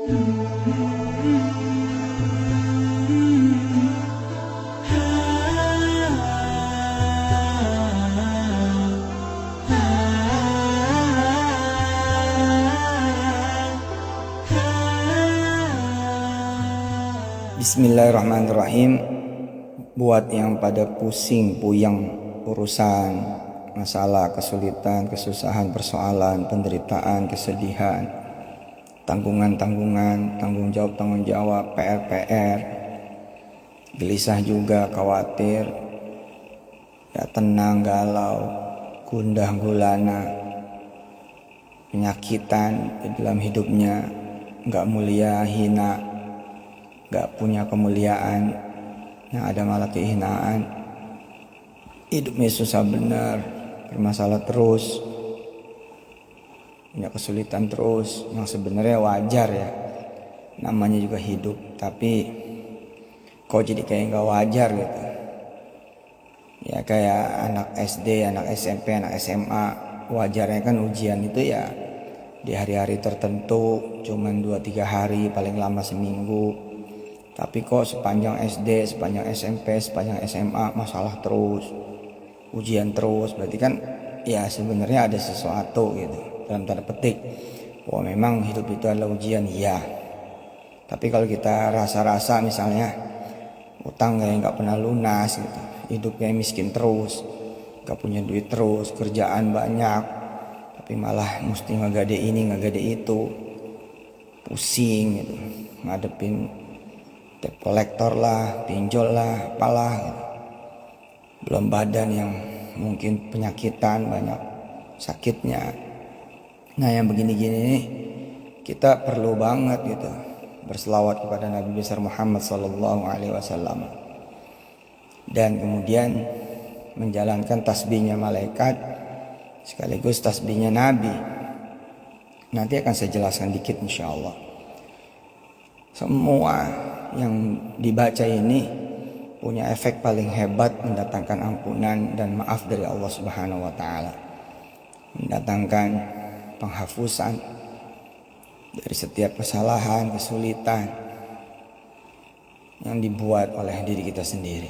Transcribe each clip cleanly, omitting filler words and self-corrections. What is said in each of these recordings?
Bismillahirrahmanirrahim. Buat yang pada pusing puyeng urusan, masalah, kesulitan, kesusahan, persoalan, penderitaan, kesedihan, tanggungan-tanggungan, tanggung jawab, PR, gelisah juga, khawatir, ya tenang, galau, gundah gulana, penyakitan di dalam hidupnya, gak mulia, hina, gak punya kemuliaan, yang ada malah kehinaan, hidupnya susah benar, bermasalah terus, punya kesulitan terus, yang sebenarnya wajar ya, namanya juga hidup, tapi kok jadi kayak gak wajar gitu. Ya kayak anak SD, anak SMP, anak SMA, wajarnya kan ujian itu ya di hari-hari tertentu, cuman 2-3 hari, paling lama seminggu. Tapi kok sepanjang SD, sepanjang SMP, sepanjang SMA masalah terus, ujian terus, berarti kan ya sebenarnya ada sesuatu gitu, dalam tanda petik, bahwa memang hidup itu adalah ujian, ya. Tapi kalau kita rasa-rasa misalnya utang kayak nggak pernah lunas gitu, hidupnya miskin terus, nggak punya duit terus, kerjaan banyak, tapi malah mesti ngagade ini, ngagade itu, pusing gitu, ngadepin debt collector lah, pinjol lah, apalah gitu. Belum badan yang mungkin penyakitan, banyak sakitnya. Nah yang begini-gini nih, kita perlu banget gitu berselawat kepada Nabi besar Muhammad SAW, dan kemudian menjalankan tasbihnya malaikat sekaligus tasbihnya Nabi. Nanti akan saya jelaskan dikit insyaallah. Semua yang dibaca ini punya efek paling hebat, mendatangkan ampunan dan maaf dari Allah Subhanahu wa taala. Mendatangkan penghapusan dari setiap kesalahan, kesulitan yang dibuat oleh diri kita sendiri.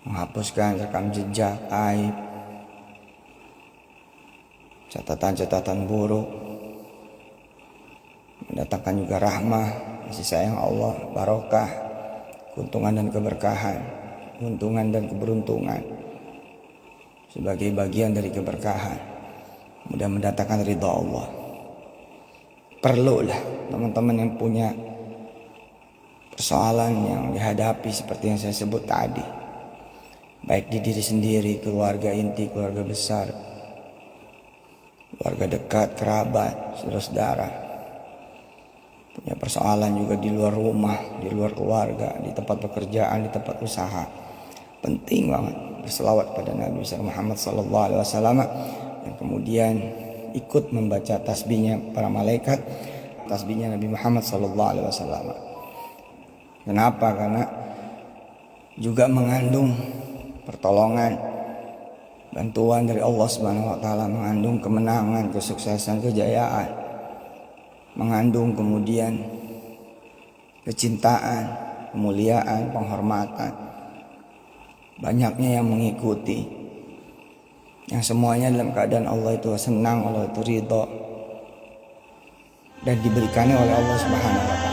Menghapuskan rekam jejak aib, catatan-catatan buruk, mendatangkan juga rahmah, kasih sayang Allah, barokah, keuntungan dan keberkahan, keuntungan dan keberuntungan sebagai bagian dari keberkahan, mudah mendatangkan ridha Allah. Perlulah teman-teman yang punya persoalan yang dihadapi seperti yang saya sebut tadi, baik di diri sendiri, keluarga inti, keluarga besar, keluarga dekat, kerabat, saudara-saudara, punya persoalan juga di luar rumah, di luar keluarga, di tempat pekerjaan, di tempat usaha. Penting banget berselawat pada Nabi Muhammad SAW, dan kemudian ikut membaca tasbihnya para malaikat, tasbihnya Nabi Muhammad SAW. Kenapa? Karena juga mengandung pertolongan, bantuan dari Allah Subhanahu wa taala, mengandung kemenangan, kesuksesan, kejayaan, mengandung kemudian kecintaan, kemuliaan, penghormatan. Banyaknya yang mengikuti, yang semuanya dalam keadaan Allah itu senang, Allah itu ridho, dan diberikannya oleh Allah Subhanahu wa taala.